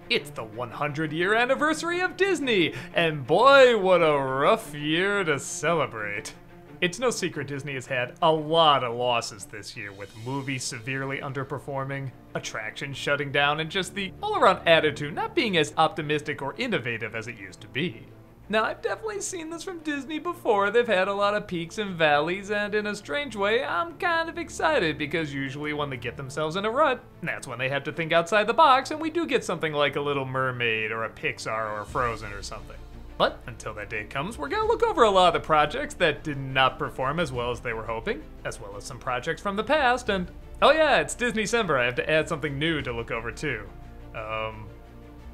It's the 100-year anniversary of Disney, and boy, what a rough year to celebrate. It's no secret Disney has had a lot of losses this year, with movies severely underperforming, attractions shutting down, and just the all-around attitude not being as optimistic or innovative as it used to be. Now, I've definitely seen this from Disney before. They've had a lot of peaks and valleys, and in a strange way, I'm kind of excited because usually when they get themselves in a rut, that's when they have to think outside the box, and we do get something like a Little Mermaid or a Pixar or a Frozen or something. But until that day comes, we're gonna look over a lot of the projects that did not perform as well as they were hoping, as well as some projects from the past, and oh yeah, it's DisneyCember. I have to add something new to look over too.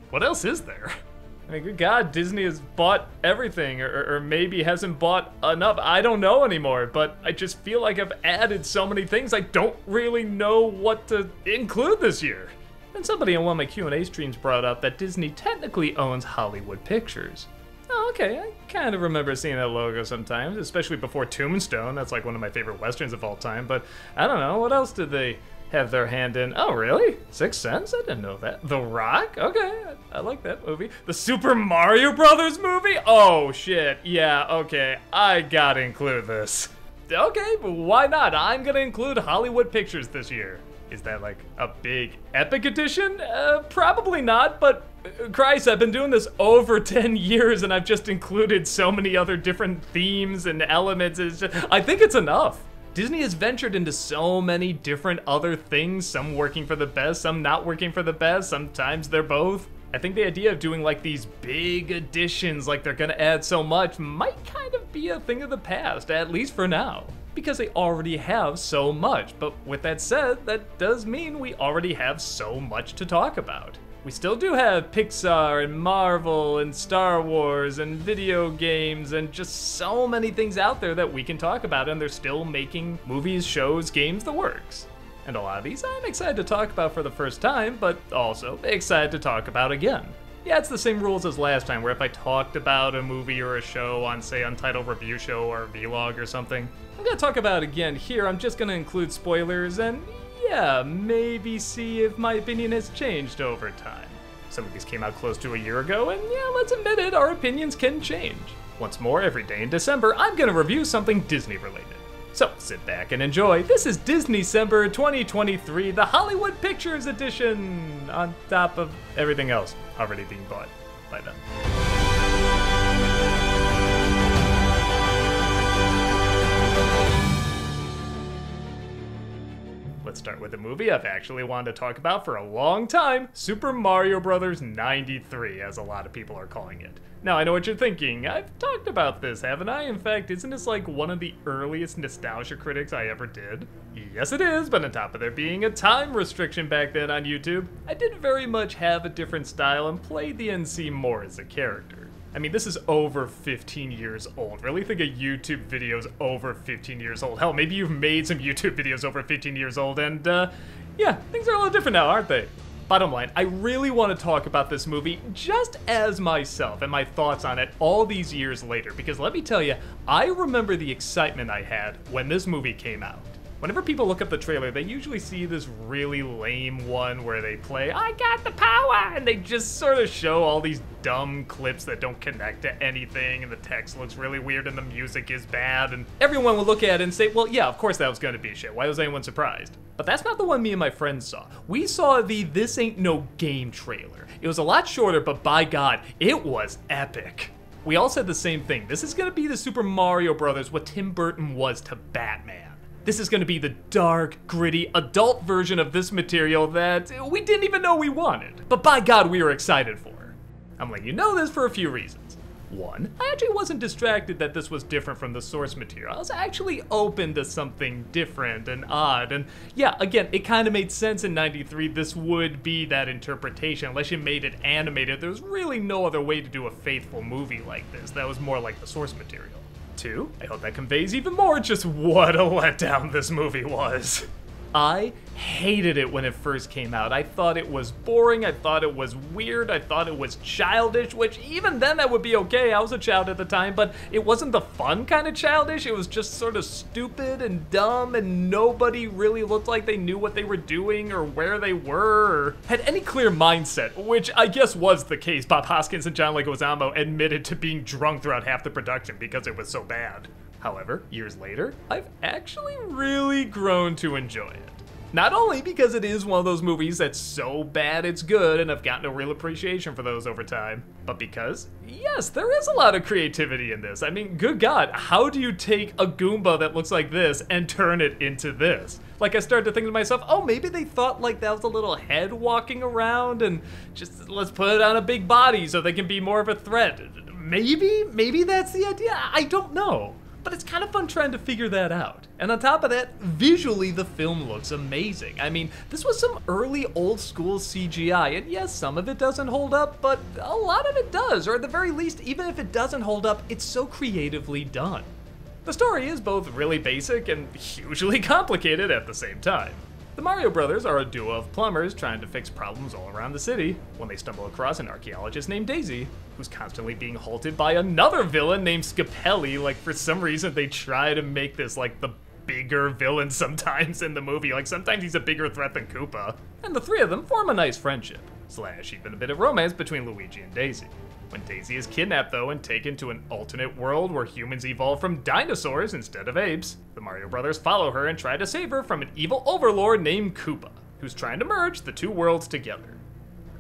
What else is there? I mean, good God, Disney has bought everything, or maybe hasn't bought enough. I don't know anymore, but I just feel like I've added so many things I don't really know what to include this year. And somebody on one of my Q&A streams brought up that Disney technically owns Hollywood Pictures. Oh, okay, I kind of remember seeing that logo sometimes, especially before Tombstone. That's like one of my favorite westerns of all time, but I don't know, what else did they have their hand in? Oh, really? Sixth Sense? I didn't know that. The Rock? Okay, I like that movie. The Super Mario Brothers movie? Oh, shit. Yeah, okay, I gotta include this. Okay, but why not? I'm gonna include Hollywood Pictures this year. Is that like a big epic edition? Probably not, but Christ, I've been doing this over 10 years and I've just included so many other different themes and elements. I think it's enough. Disney has ventured into so many different other things, some working for the best, some not working for the best, sometimes they're both. I think the idea of doing like these big additions, like they're gonna add so much, might kind of be a thing of the past, at least for now, because they already have so much. But with that said, that does mean we already have so much to talk about. We still do have Pixar and Marvel and Star Wars and video games and just so many things out there that we can talk about, and they're still making movies, shows, games, the works. And a lot of these I'm excited to talk about for the first time, but also excited to talk about again. Yeah, it's the same rules as last time, where if I talked about a movie or a show on, say, Untitled Review Show or Vlog or something, I'm gonna talk about it again here. I'm just gonna include spoilers and yeah, maybe see if my opinion has changed over time. Some of these came out close to a year ago, and yeah, let's admit it, our opinions can change. Once more, every day in December, I'm gonna review something Disney related. So sit back and enjoy. This is DisneyCember 2023, the Hollywood Pictures edition, on top of everything else already being bought by them. Let's start with a movie I've actually wanted to talk about for a long time, Super Mario Bros. 93, as a lot of people are calling it. Now, I know what you're thinking. I've talked about this, haven't I? In fact, isn't this like one of the earliest nostalgia critics I ever did? Yes, it is, but on top of there being a time restriction back then on YouTube, I did very much have a different style and played the NC more as a character. I mean, this is over 15 years old. Really think a YouTube video is over 15 years old. Hell, maybe you've made some YouTube videos over 15 years old, and yeah, things are a little different now, aren't they? Bottom line, I really want to talk about this movie just as myself and my thoughts on it all these years later, because let me tell you, I remember the excitement I had when this movie came out. Whenever people look up the trailer, they usually see this really lame one where they play, "I got the power," and they just sort of show all these dumb clips that don't connect to anything, and the text looks really weird and the music is bad, and everyone will look at it and say, well, yeah, of course that was gonna be shit. Why was anyone surprised? But that's not the one me and my friends saw. We saw the This Ain't No Game trailer. It was a lot shorter, but by God, it was epic. We all said the same thing. This is gonna be the Super Mario Brothers what Tim Burton was to Batman. This is gonna be the dark, gritty, adult version of this material that we didn't even know we wanted. But by God, we were excited for. I'm letting you know this for a few reasons. One, I actually wasn't distracted that this was different from the source material. I was actually open to something different and odd. And yeah, again, it kind of made sense in 93 this would be that interpretation. Unless you made it animated, there was really no other way to do a faithful movie like this. That was more like the source material. Two, I hope that conveys even more just what a letdown this movie was. I hated it when it first came out. I thought it was boring, I thought it was weird, I thought it was childish, which even then that would be okay. I was a child at the time, but it wasn't the fun kind of childish. It was just sort of stupid and dumb, and nobody really looked like they knew what they were doing or where they were or had any clear mindset, which I guess was the case. Bob Hoskins and John Leguizamo admitted to being drunk throughout half the production because it was so bad. However, years later, I've actually really grown to enjoy it. Not only because it is one of those movies that's so bad it's good, and I've gotten a real appreciation for those over time, but because, yes, there is a lot of creativity in this. I mean, good God, how do you take a Goomba that looks like this and turn it into this? Like, I started to think to myself, oh, maybe they thought like that was a little head walking around and just let's put it on a big body so they can be more of a threat. Maybe that's the idea, I don't know. But it's kind of fun trying to figure that out. And on top of that, visually the film looks amazing. I mean, this was some early old school CGI, and yes, some of it doesn't hold up, but a lot of it does, or at the very least, even if it doesn't hold up, it's so creatively done. The story is both really basic and hugely complicated at the same time. The Mario brothers are a duo of plumbers trying to fix problems all around the city when they stumble across an archaeologist named Daisy, who's constantly being halted by another villain named Scapelli. Like, for some reason they try to make this like the bigger villain sometimes in the movie. Like, sometimes he's a bigger threat than Koopa. And the three of them form a nice friendship, / even a bit of romance between Luigi and Daisy. When Daisy is kidnapped, though, and taken to an alternate world where humans evolve from dinosaurs instead of apes, the Mario brothers follow her and try to save her from an evil overlord named Koopa, who's trying to merge the two worlds together.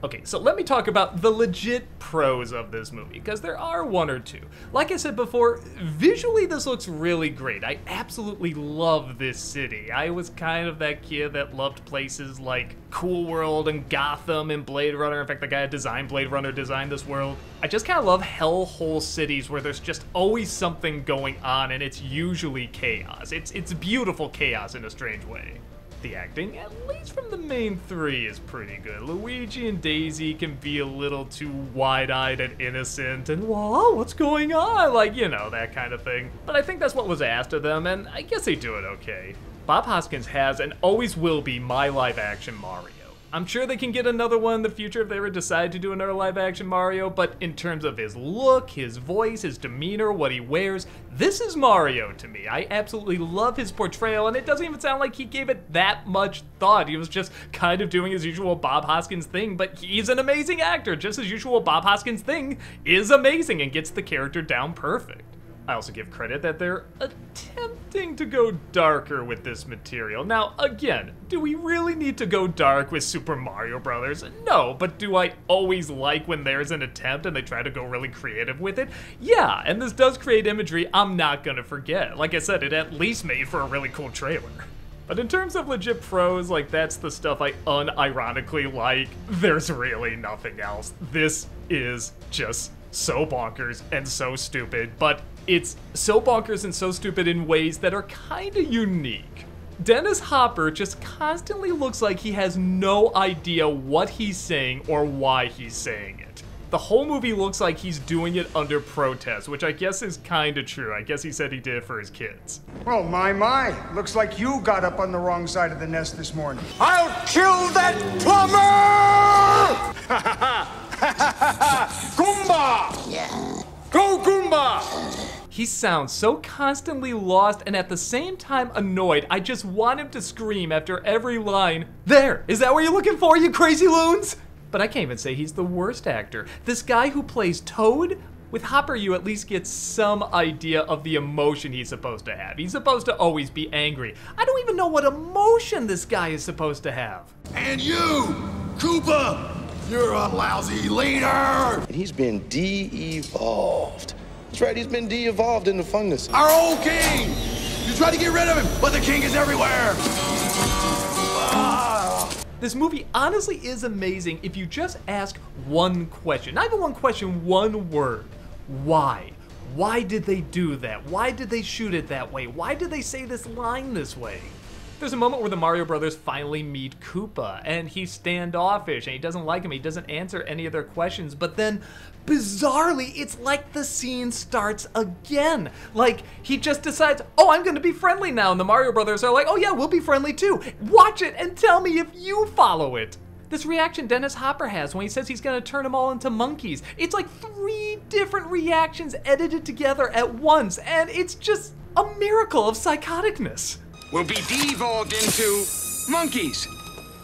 Okay, so let me talk about the legit pros of this movie, because there are one or two. Like I said before, visually this looks really great. I absolutely love this city. I was kind of that kid that loved places like Cool World and Gotham and Blade Runner. In fact, the guy who designed Blade Runner designed this world. I just kind of love hellhole cities where there's just always something going on and it's usually chaos. It's beautiful chaos in a strange way. The acting, at least from the main three, is pretty good. Luigi and Daisy can be a little too wide-eyed and innocent and, whoa, what's going on? Like, you know, that kind of thing. But I think that's what was asked of them, and I guess they do it okay. Bob Hoskins has and always will be my live-action Mario. I'm sure they can get another one in the future if they ever decide to do another live-action Mario, but in terms of his look, his voice, his demeanor, what he wears, this is Mario to me. I absolutely love his portrayal, and it doesn't even sound like he gave it that much thought. He was just kind of doing his usual Bob Hoskins thing, but he's an amazing actor. Just his usual Bob Hoskins thing is amazing and gets the character down perfect. I also give credit that they're attempting to go darker with this material. Now, again, do we really need to go dark with Super Mario Brothers? No, but do I always like when there's an attempt and they try to go really creative with it? Yeah, and this does create imagery I'm not gonna forget. Like I said, it at least made for a really cool trailer. But in terms of legit pros, like, that's the stuff I unironically like. There's really nothing else. This is just so bonkers and so stupid, but it's so bonkers and so stupid in ways that are kinda unique. Dennis Hopper just constantly looks like he has no idea what he's saying or why he's saying it. The whole movie looks like he's doing it under protest, which I guess is kinda true. I guess he said he did it for his kids. Oh, my. Looks like you got up on the wrong side of the nest this morning. I'll kill that plumber! Goomba! Yeah. Go, Goomba! He sounds so constantly lost and at the same time annoyed. I just want him to scream after every line, "There! Is that what you're looking for, you crazy loons?" But I can't even say he's the worst actor. This guy who plays Toad, with Hopper you at least get some idea of the emotion he's supposed to have. He's supposed to always be angry. I don't even know what emotion this guy is supposed to have. And you, Koopa, you're a lousy leader! And he's been de-evolved. That's right, he's been de-evolved into fungus. Our old king! You tried to get rid of him, but the king is everywhere! This movie honestly is amazing if you just ask one question. Not even one question, one word. Why? Why did they do that? Why did they shoot it that way? Why did they say this line this way? There's a moment where the Mario brothers finally meet Koopa, and he's standoffish, and he doesn't like him, he doesn't answer any of their questions, but then, bizarrely, it's like the scene starts again. Like, he just decides, oh, I'm gonna be friendly now, and the Mario brothers are like, oh yeah, we'll be friendly too. Watch it and tell me if you follow it. This reaction Dennis Hopper has when he says he's gonna turn them all into monkeys. It's like 3 different reactions edited together at once, and it's just a miracle of psychoticness. Will be devolved into monkeys.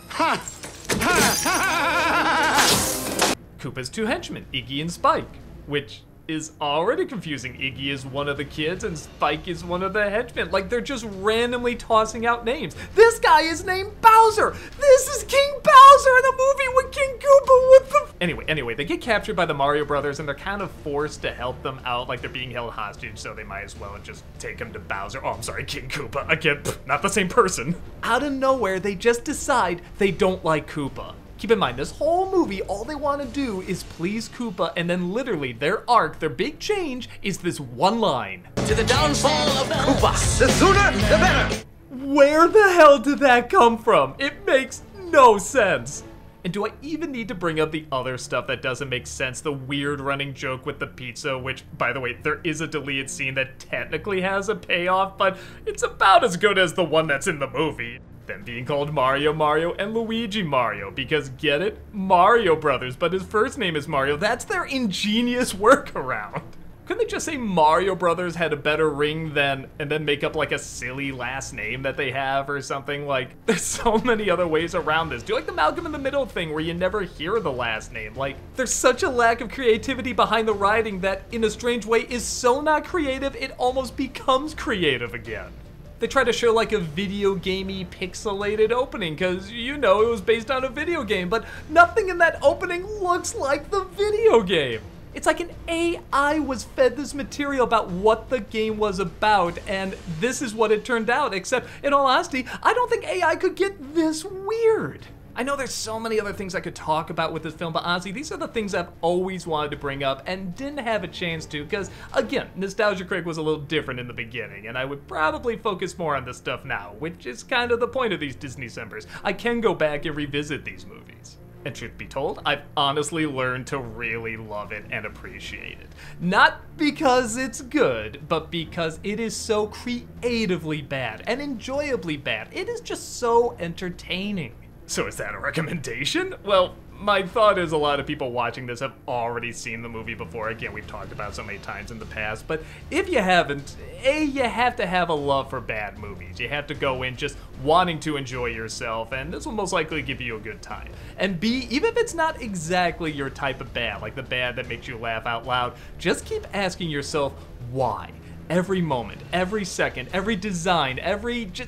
Ha! Ha! Ha! Koopa's 2 henchmen, Iggy and Spike, which is already confusing. Iggy is one of the kids and Spike is one of the henchmen. Like, they're just randomly tossing out names. This guy is named Bowser. This is King Bowser in a movie with King Koopa. What the? Anyway, they get captured by the Mario brothers and they're kind of forced to help them out, like they're being held hostage, so they might as well just take them to Bowser. Oh, I'm sorry, King Koopa. Again, not the same person. Out of nowhere, they just decide they don't like Koopa. Keep in mind, this whole movie, all they want to do is please Koopa, and then literally their arc, their big change, is this one line. To the downfall of Koopa. The sooner, the better. Where the hell did that come from? It makes no sense. And do I even need to bring up the other stuff that doesn't make sense? The weird running joke with the pizza, which, by the way, there is a deleted scene that technically has a payoff, but it's about as good as the one that's in the movie. Them being called Mario Mario and Luigi Mario, because get it? Mario Brothers, but his first name is Mario. That's their ingenious workaround. Couldn't they just say Mario Brothers had a better ring than, and then make up like a silly last name that they have or something? Like, there's so many other ways around this. Do like the Malcolm in the Middle thing where you never hear the last name. Like, there's such a lack of creativity behind the writing that, in a strange way, is so not creative, it almost becomes creative again. They try to show like a video gamey pixelated opening because, you know, it was based on a video game, but nothing in that opening looks like the video game. It's like an AI was fed this material about what the game was about, and this is what it turned out, except, in all honesty, I don't think AI could get this weird. I know there's so many other things I could talk about with this film, but honestly, these are the things I've always wanted to bring up and didn't have a chance to, because, again, Nostalgia Critic was a little different in the beginning, and I would probably focus more on this stuff now, which is kind of the point of these DisneyCembers. I can go back and revisit these movies. And truth be told, I've honestly learned to really love it and appreciate it. Not because it's good, but because it is so creatively bad and enjoyably bad. It is just so entertaining. So is that a recommendation? Well, my thought is a lot of people watching this have already seen the movie before. Again, we've talked about it so many times in the past, but if you haven't, A, you have to have a love for bad movies. You have to go in just wanting to enjoy yourself, and this will most likely give you a good time. And B, even if it's not exactly your type of bad, like the bad that makes you laugh out loud, just keep asking yourself why. Every moment, every second, every design,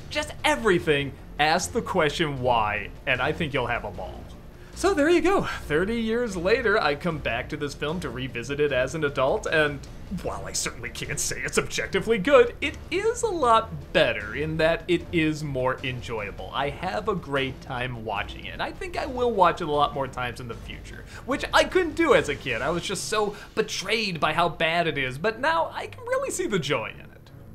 just everything, ask the question why, and I think you'll have a ball. So there you go. 30 years later, I come back to this film to revisit it as an adult, and while I certainly can't say it's objectively good, it is a lot better in that it is more enjoyable. I have a great time watching it. I think I will watch it a lot more times in the future, which I couldn't do as a kid. I was just so betrayed by how bad it is, but now I can really see the joy in it.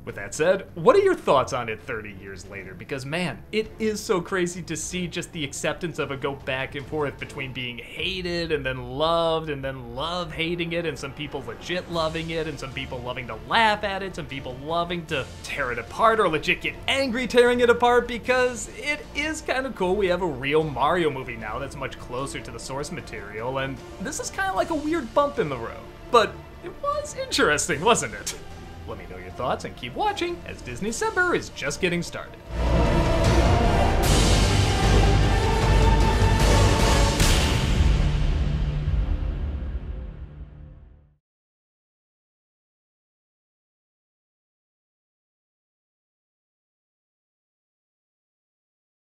With that said, what are your thoughts on it 30 years later? Because man, it is so crazy to see just the acceptance of it go back and forth between being hated and then love hating it, and some people legit loving it, and some people loving to laugh at it, some people loving to tear it apart or legit get angry tearing it apart, because it is kind of cool. We have a real Mario movie now that's much closer to the source material, and this is kind of like a weird bump in the road. But it was interesting, wasn't it? Let me know your thoughts and keep watching, as DisneyCember is just getting started.